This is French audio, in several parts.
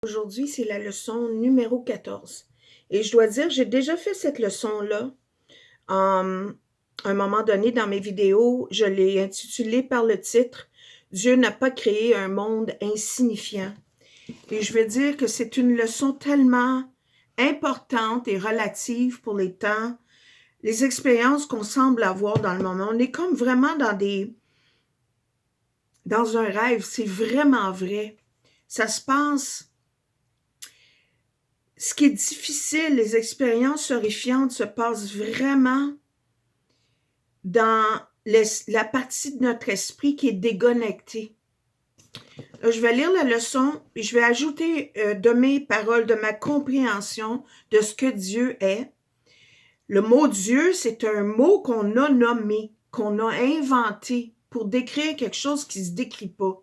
Aujourd'hui, c'est la leçon numéro 14. Et je dois dire, j'ai déjà fait cette leçon-là. À un moment donné dans mes vidéos, je l'ai intitulée par le titre « Dieu n'a pas créé un monde insignifiant ». Et je veux dire que c'est une leçon tellement importante et relative pour les temps, les expériences qu'on semble avoir dans le moment. On est comme vraiment dans un rêve, c'est vraiment vrai. Ça se passe. Ce qui est difficile, les expériences horrifiantes se passent vraiment dans la partie de notre esprit qui est déconnectée. Je vais lire la leçon et je vais ajouter de mes paroles, de ma compréhension de ce que Dieu est. Le mot Dieu, c'est un mot qu'on a nommé, qu'on a inventé pour décrire quelque chose qui ne se décrit pas.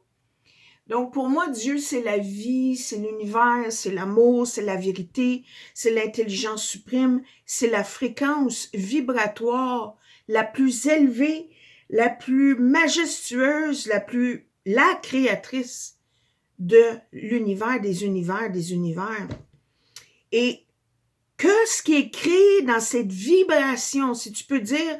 Donc, pour moi, Dieu, c'est la vie, c'est l'univers, c'est l'amour, c'est la vérité, c'est l'intelligence suprême, c'est la fréquence vibratoire la plus élevée, la plus majestueuse, la créatrice de l'univers, des univers, des univers. Et que ce qui est créé dans cette vibration, si tu peux dire,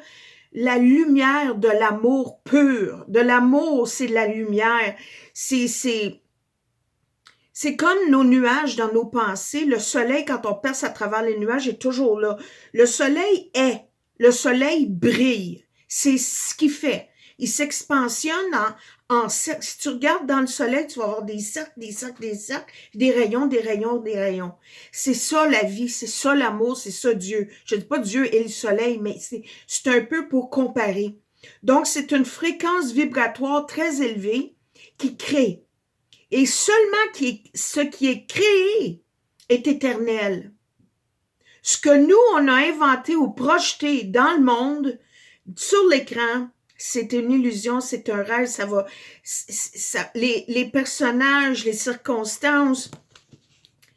la lumière de l'amour pur, de l'amour, c'est la lumière, c'est comme nos nuages dans nos pensées. Le soleil, quand on perce à travers les nuages, est toujours là. Le soleil brille. C'est ce qu'il fait. Il s'expansionne en cercles. Si tu regardes dans le soleil, tu vas avoir des cercles, des cercles, des cercles, des rayons, des rayons, des rayons. C'est ça la vie, c'est ça l'amour, c'est ça Dieu. Je ne dis pas Dieu et le soleil, mais c'est un peu pour comparer. Donc, c'est une fréquence vibratoire très élevée qui crée. Et seulement ce qui est créé est éternel. Ce que nous, on a inventé ou projeté dans le monde, sur l'écran, c'est une illusion, c'est un rêve, les personnages, les circonstances,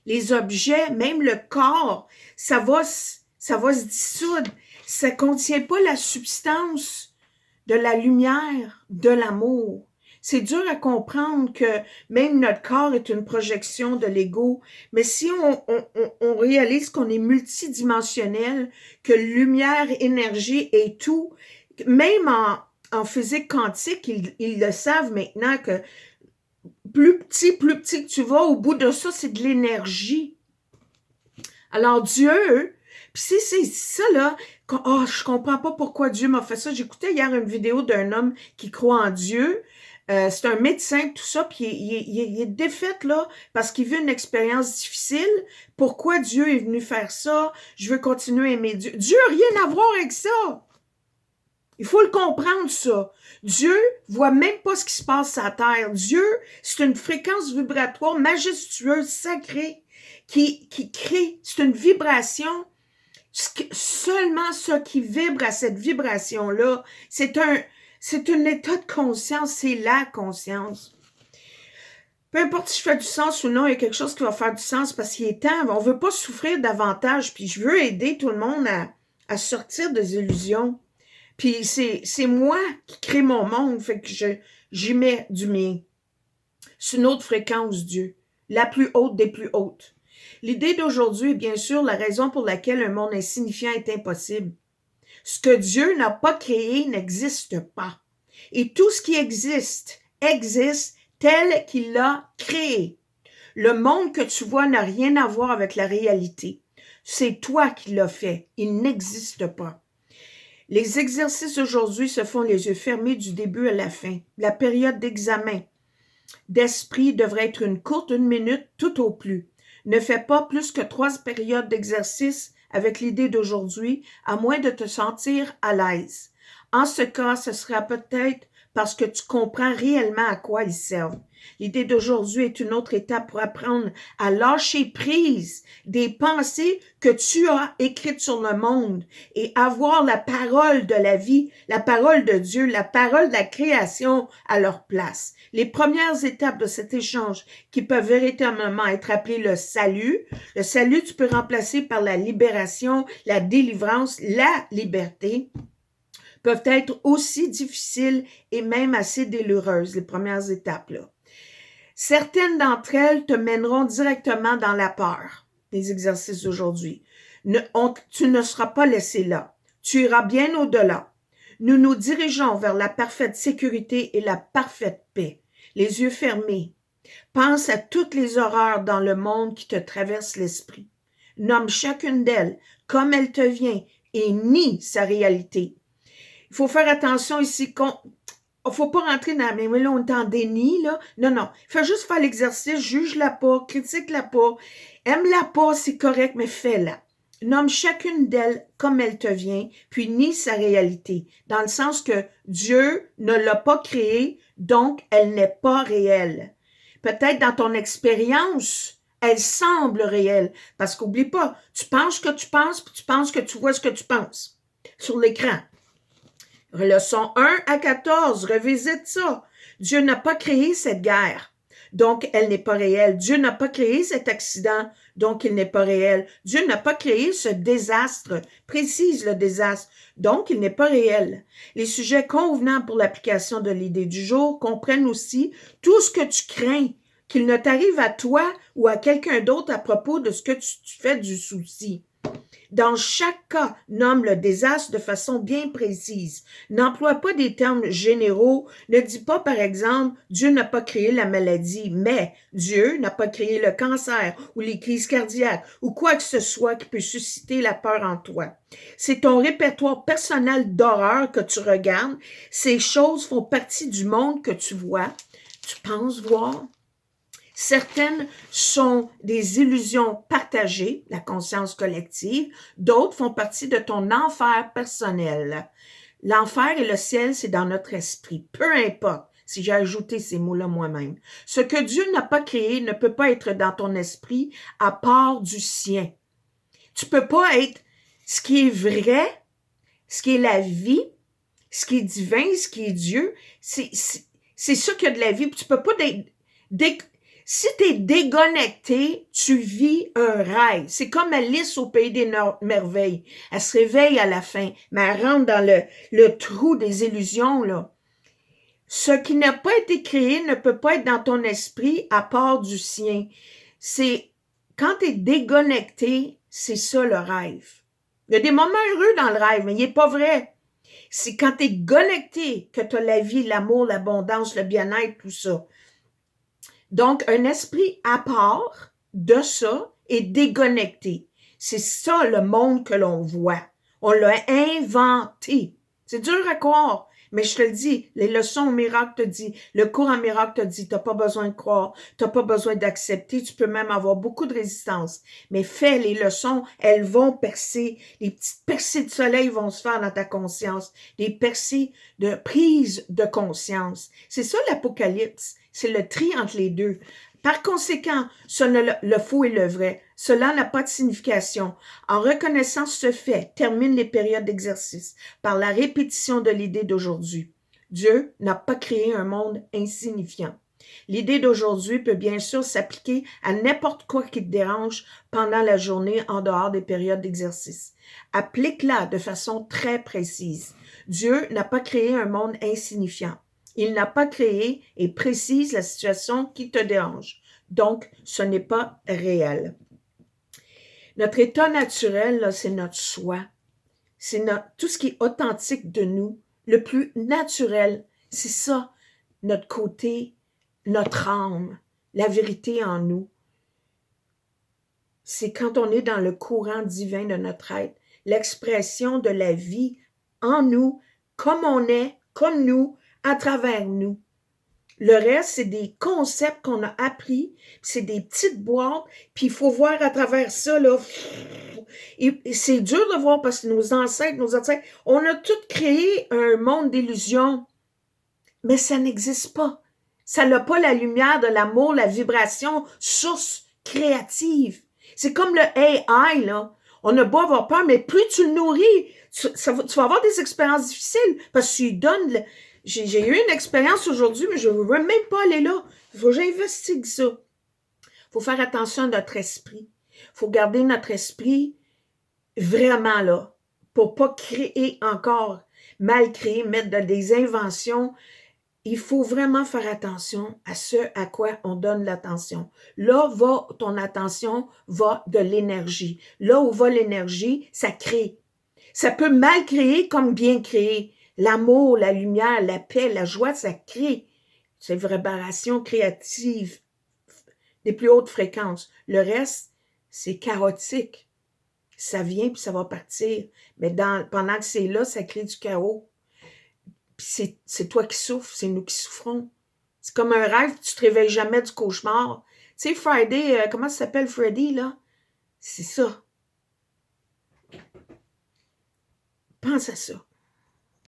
les objets, même le corps, ça va se dissoudre. Ça ne contient pas la substance de la lumière, de l'amour. C'est dur à comprendre que même notre corps est une projection de l'ego, mais si on réalise qu'on est multidimensionnel, que lumière, énergie et tout, même en physique quantique, ils le savent maintenant que plus petit que tu vas, au bout de ça, c'est de l'énergie. Alors Dieu, puis si c'est ça là, je comprends pas pourquoi Dieu m'a fait ça. J'écoutais hier une vidéo d'un homme qui croit en Dieu. C'est un médecin, tout ça, puis il est défait là parce qu'il vit une expérience difficile. Pourquoi Dieu est venu faire ça? Je veux continuer à aimer Dieu. Dieu n'a rien à voir avec ça. Il faut le comprendre, ça. Dieu voit même pas ce qui se passe sur la terre. Dieu, c'est une fréquence vibratoire majestueuse, sacrée, qui crée, c'est une vibration. Seulement ce qui vibre à cette vibration-là, c'est un état de conscience, c'est la conscience. Peu importe si je fais du sens ou non, il y a quelque chose qui va faire du sens parce qu'il est temps. On veut pas souffrir davantage, puis je veux aider tout le monde à sortir des illusions. Puis c'est moi qui crée mon monde, fait que j'y mets du mien. C'est une autre fréquence, Dieu, la plus haute des plus hautes. L'idée d'aujourd'hui est bien sûr la raison pour laquelle un monde insignifiant est impossible. Ce que Dieu n'a pas créé n'existe pas. Et tout ce qui existe tel qu'il l'a créé. Le monde que tu vois n'a rien à voir avec la réalité. C'est toi qui l'as fait. Il n'existe pas. Les exercices d'aujourd'hui se font les yeux fermés du début à la fin. La période d'examen d'esprit devrait être une courte 1 minute tout au plus. Ne fais pas plus que 3 périodes d'exercice avec l'idée d'aujourd'hui, à moins de te sentir à l'aise. En ce cas, ce sera peut-être parce que tu comprends réellement à quoi ils servent. L'idée d'aujourd'hui est une autre étape pour apprendre à lâcher prise des pensées que tu as écrites sur le monde et avoir la parole de la vie, la parole de Dieu, la parole de la création à leur place. Les premières étapes de cet échange qui peuvent véritablement être appelées le salut, tu peux remplacer par la libération, la délivrance, la liberté, peuvent être aussi difficiles et même assez douloureuses, les premières étapes là. Certaines d'entre elles te mèneront directement dans la peur, les exercices d'aujourd'hui. Tu ne seras pas laissé là. Tu iras bien au-delà. Nous nous dirigeons vers la parfaite sécurité et la parfaite paix. Les yeux fermés. Pense à toutes les horreurs dans le monde qui te traversent l'esprit. Nomme chacune d'elles comme elle te vient et nie sa réalité. Il faut faire attention ici faut pas rentrer dans mais là, on est en déni, là. Non. Fais juste faire l'exercice, juge-la pas, critique-la pas, aime-la pas, c'est correct, mais fais-la. Nomme chacune d'elles comme elle te vient, puis nie sa réalité, dans le sens que Dieu ne l'a pas créée, donc elle n'est pas réelle. Peut-être dans ton expérience, elle semble réelle, parce qu'oublie pas, tu penses que tu penses, puis tu penses que tu vois ce que tu penses sur l'écran. Leçon 1 à 14, revisite ça. Dieu n'a pas créé cette guerre, donc elle n'est pas réelle. Dieu n'a pas créé cet accident, donc il n'est pas réel. Dieu n'a pas créé ce désastre, précise le désastre, donc il n'est pas réel. Les sujets convenants pour l'application de l'idée du jour comprennent aussi tout ce que tu crains, qu'il ne t'arrive à toi ou à quelqu'un d'autre à propos de ce que tu fais du souci. Dans chaque cas, nomme le désastre de façon bien précise. N'emploie pas des termes généraux. Ne dis pas, par exemple, Dieu n'a pas créé la maladie, mais Dieu n'a pas créé le cancer ou les crises cardiaques ou quoi que ce soit qui peut susciter la peur en toi. C'est ton répertoire personnel d'horreur que tu regardes. Ces choses font partie du monde que tu vois, tu penses voir. Certaines sont des illusions partagées, la conscience collective. D'autres font partie de ton enfer personnel. L'enfer et le ciel, c'est dans notre esprit. Peu importe si j'ai ajouté ces mots-là moi-même. Ce que Dieu n'a pas créé ne peut pas être dans ton esprit à part du sien. Tu peux pas être ce qui est vrai, ce qui est la vie, ce qui est divin, ce qui est Dieu. C'est ça qu'il y a de la vie. Tu peux pas si tu es déconnecté, tu vis un rêve. C'est comme Alice au pays des merveilles. Elle se réveille à la fin, mais elle rentre dans le trou des illusions, là. Ce qui n'a pas été créé ne peut pas être dans ton esprit à part du sien. C'est quand tu es déconnecté, c'est ça le rêve. Il y a des moments heureux dans le rêve, mais il n'est pas vrai. C'est quand tu es connecté que tu as la vie, l'amour, l'abondance, le bien-être, tout ça. Donc, un esprit à part de ça est déconnecté. C'est ça le monde que l'on voit. On l'a inventé. C'est dur à croire, mais je te le dis, les leçons au miracle te disent, le cours en miracle te dit, t'as pas besoin de croire, t'as pas besoin d'accepter, tu peux même avoir beaucoup de résistance. Mais fais les leçons, elles vont percer, les petites percées de soleil vont se faire dans ta conscience, des percées de prise de conscience. C'est ça l'Apocalypse. C'est le tri entre les deux. Par conséquent, le faux et le vrai, cela n'a pas de signification. En reconnaissant ce fait, termine les périodes d'exercice par la répétition de l'idée d'aujourd'hui. Dieu n'a pas créé un monde insignifiant. L'idée d'aujourd'hui peut bien sûr s'appliquer à n'importe quoi qui te dérange pendant la journée en dehors des périodes d'exercice. Applique-la de façon très précise. Dieu n'a pas créé un monde insignifiant. Il n'a pas créé et précise la situation qui te dérange. Donc, ce n'est pas réel. Notre état naturel, là, c'est notre soi. C'est tout ce qui est authentique de nous, le plus naturel. C'est ça, notre côté, notre âme, la vérité en nous. C'est quand on est dans le courant divin de notre être, l'expression de la vie en nous, comme on est, comme nous, à travers nous. Le reste, c'est des concepts qu'on a appris, c'est des petites boîtes, puis il faut voir à travers ça, là. Et c'est dur de voir parce que nos ancêtres, on a tous créé un monde d'illusions, mais ça n'existe pas. Ça n'a pas la lumière de l'amour, la vibration, source créative. C'est comme le AI, là. On a beau avoir peur, mais plus tu le nourris, tu vas avoir des expériences difficiles parce que tu lui donnes... J'ai eu une expérience aujourd'hui, mais je ne veux même pas aller là. Il faut que j'investigue ça. Il faut faire attention à notre esprit. Il faut garder notre esprit vraiment là pour pas créer encore, mal créer, mettre des inventions il faut vraiment faire attention à ce à quoi on donne l'attention. Là va ton attention, va de l'énergie. Là où va l'énergie, ça crée. Ça peut mal créer comme bien créer. L'amour, la lumière, la paix, la joie, ça crée. C'est une vibration créative des plus hautes fréquences. Le reste, c'est chaotique. Ça vient puis ça va partir. Mais pendant que c'est là, ça crée du chaos. Puis c'est toi qui souffres, c'est nous qui souffrons. C'est comme un rêve, tu te réveilles jamais du cauchemar. Tu sais, Friday, comment ça s'appelle Freddy, là? C'est ça. Pense à ça.